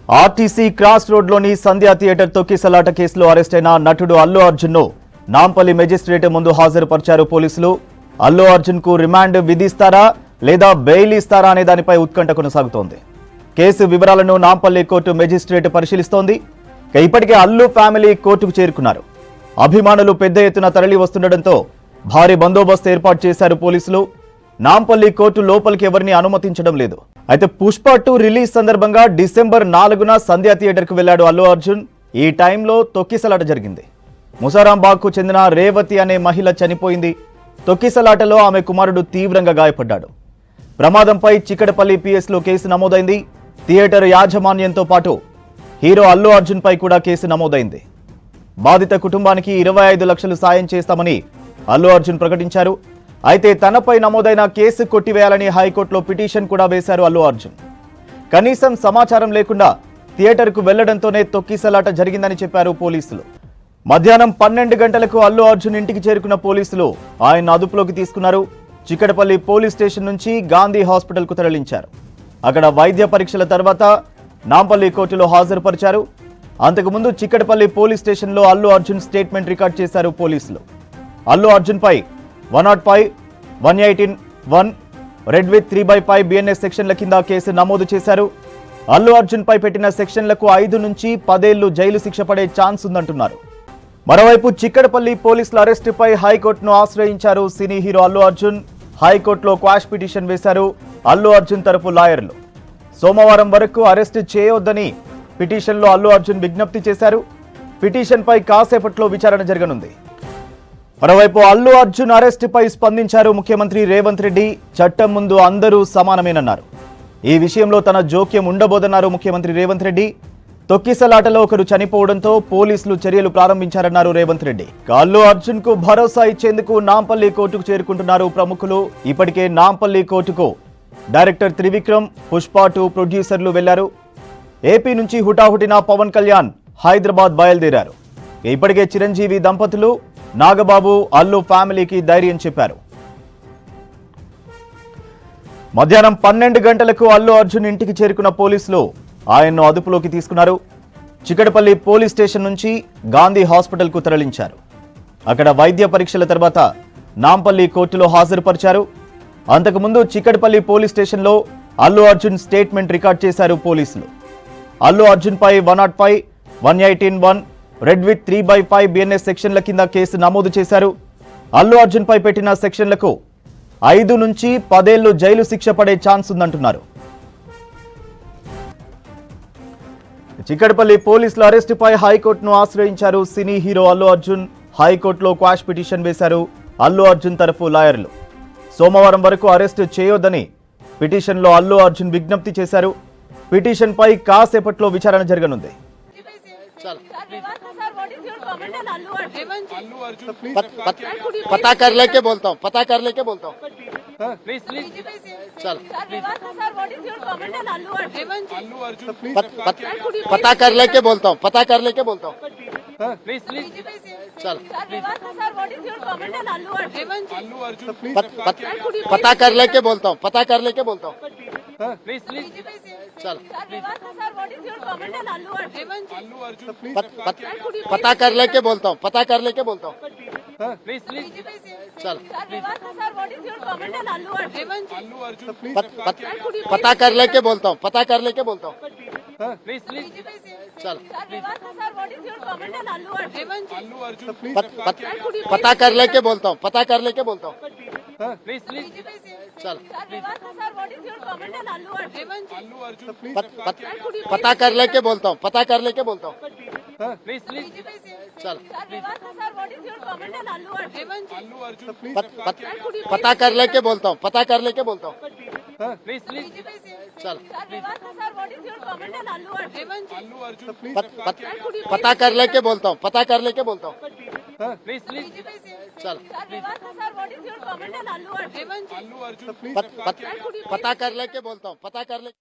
RTC cross రోడ్లోని సంధ్యా theatre తొక్కిసలాట కేసులో అరెస్టైన నటుడు అల్లు అర్జున్ను నాంపల్లి మెజిస్ట్రేట్ ముందు హాజరుపరిచారు పోలీసులు. అల్లు అర్జున్కు రిమాండ్ విధిస్తారా లేదా బెయిల్ ఇస్తారా అనే దానిపై ఉత్కంఠ కొనసాగుతోంది. కేసు వివరాలను నాంపల్లి కోర్టు మెజిస్ట్రేట్ పరిశీలిస్తోంది. ఇప్పటికే అల్లు ఫ్యామిలీ కోర్టుకు చేరుకున్నారు. అభిమానులు పెద్ద ఎత్తున తరలి వస్తుండటంతో భారీ బందోబస్తు ఏర్పాటు చేశారు పోలీసులు. నాంపల్లి కోర్టు లోపలికి ఎవరిని అనుమతించడం లేదు. అయితే పుష్ప 2 రిలీజ్ సందర్భంగా డిసెంబర్ 4న సంధ్యా థియేటర్కు వెళ్లాడు అల్లు అర్జున్. ఈ టైంలో తొక్కిసలాట జరిగింది. ముసారాంబాగ్కు చెందిన రేవతి అనే మహిళ చనిపోయింది. తొక్కిసలాటలో ఆమె కుమారుడు తీవ్రంగా గాయపడ్డాడు. ప్రమాదంపై చిక్కడపల్లి పిఎస్లో కేసు నమోదైంది. థియేటర్ యాజమాన్యంతో పాటు హీరో అల్లు అర్జున్ పై కూడా కేసు నమోదైంది. బాధిత కుటుంబానికి 25 లక్షలు సాయం చేస్తామని అల్లు అర్జున్ ప్రకటించారు. అయితే తనపై నమోదైన కేసు కొట్టివేయాలని హైకోర్టులో పిటిషన్ కూడా వేశారు అల్లు అర్జున్. కనీసం సమాచారం లేకుండా థియేటర్కు వెళ్లడంతోనే తొక్కిసలాట జరిగిందని చెప్పారు పోలీసులు. మధ్యాహ్నం 12 గంటలకు అల్లు అర్జున్ ఇంటికి చేరుకున్న పోలీసులు ఆయన అదుపులోకి తీసుకున్నారు. చిక్కడపల్లి పోలీస్ స్టేషన్ నుంచి గాంధీ హాస్పిటల్కు తరలించారు. అక్కడ వైద్య పరీక్షల తర్వాత నాంపల్లి కోర్టులో హాజరుపరిచారు. అంతకుముందు చిక్కడపల్లి పోలీస్ స్టేషన్లో అల్లు అర్జున్ స్టేట్మెంట్ రికార్డ్ చేశారు పోలీసులు. అల్లు అర్జున్ పై 105, 118(1) రెడ్ విత్ 3/5 బిఎన్ఎస్ సెక్షన్ల కింద కేసు నమోదు చేశారు. అల్లు అర్జున్ పై పెట్టిన సెక్షన్లకు 5 నుంచి 10 ఏళ్లు జైలు శిక్ష పడే ఛాన్స్ ఉందంటున్నారు. మరోవైపు చిక్కడపల్లి పోలీసుల అరెస్టుపై హైకోర్టును ఆశ్రయించారు సినీ హీరో అల్లు అర్జున్. హైకోర్టులో క్వాష్ పిటిషన్ వేశారు అల్లు అర్జున్ తరపు లాయర్లు. సోమవారం వరకు అరెస్టు చేయొద్దని పిటిషన్లో అల్లు అర్జున్ విజ్ఞప్తి చేశారు. పిటిషన్పై కాసేపట్లో విచారణ జరగనుంది. మరోవైపు అల్లు అర్జున్ అరెస్టుపై స్పందించారు ముఖ్యమంత్రి రేవంత్ రెడ్డి. చట్టం ముందు అందరూ సమానమేనన్నారు. ఈ విషయంలో తన జోక్యం ఉండబోదన్నారు ముఖ్యమంత్రి రేవంత్ రెడ్డి. తొక్కిసలాటలో ఒకరు చనిపోవడంతో పోలీసులు చర్యలు ప్రారంభించారన్నారు రేవంత్ రెడ్డి. అల్లు అర్జున్ కు భరోసా ఇచ్చేందుకు నాంపల్లి కోర్టుకు చేరుకుంటున్నారు ప్రముఖులు. ఇప్పటికే నాంపల్లి కోర్టుకు డైరెక్టర్ త్రివిక్రమ్, పుష్ప 2 ప్రొడ్యూసర్లు వెళ్లారు. ఏపీ నుంచి హుటాహుటిన పవన్ కళ్యాణ్ హైదరాబాద్ బయలుదేరారు. ఇప్పటికే చిరంజీవి దంపతులు, నాగబాబు అల్లు ఫ్యామిలీకి ధైర్యం చెప్పారు. మధ్యాహ్నం 12 గంటలకు అల్లు అర్జున్ ఇంటికి చేరుకున్న పోలీసులు ఆయన్ను అదుపులోకి తీసుకున్నారు. చిక్కడపల్లి పోలీస్ స్టేషన్ నుంచి గాంధీ హాస్పిటల్కు తరలించారు. అక్కడ వైద్య పరీక్షల తర్వాత నాంపల్లి కోర్టులో హాజరుపరిచారు. అంతకుముందు చిక్కడపల్లి పోలీస్ స్టేషన్లో అల్లు అర్జున్ స్టేట్మెంట్ రికార్డ్ చేశారు పోలీసులు. అల్లు అర్జున్ పై 105, 118(1) రెడ్ విత్ 3/5 బిఎన్ఎస్ సెక్షన్ల కింద కేసు నమోదు చేశారు. అల్లు అర్జున్ పై పెట్టిన సెక్షన్లకు 5 నుంచి 10 ఏళ్లు జైలు శిక్ష పడే ఛాన్స్ ఉందంటున్నారు. చిక్కడపల్లి పోలీసుల అరెస్టుపై హైకోర్టును ఆశ్రయించారు సినీ హీరో అల్లు అర్జున్. హైకోర్టులో క్వాష్ పిటిషన్ వేశారు అల్లు అర్జున్ తరఫు లాయర్లు. సోమవారం వరకు అరెస్టు చేయొద్దని పిటిషన్లో అల్లు అర్జున్ విజ్ఞప్తి చేశారు. పిటిషన్పై కాసేపట్లో విచారణ జరగనుంది. पता कर लेके बोलता हूँ पता कर लेके बोलता हूँ चल पता कर लेके बोलता हूँ पता कर लेके बोलता हूँ चल पता कर लेके बोलता हूँ पता कर लेके बोलता हूँ चल पता कर लेके बोलता हूँ पता कर लेके बोलता हूँ चल पता कर लेके बोलता हूँ पता कर लेके बोलता हूँ चल पता कर लेके बोलता हूँ पता कर लेके बोलता हूँ चल पता कर लेके बोलता हूँ पता कर लेके बोलता हूँ चल पता कर लेके बोलता हूँ पता कर लेके बोलता हूँ चल पता कर लेके बोलता हूँ पता कर लेके बोलता हूँ चल पता कर लेके बोलता हूँ पता कर ले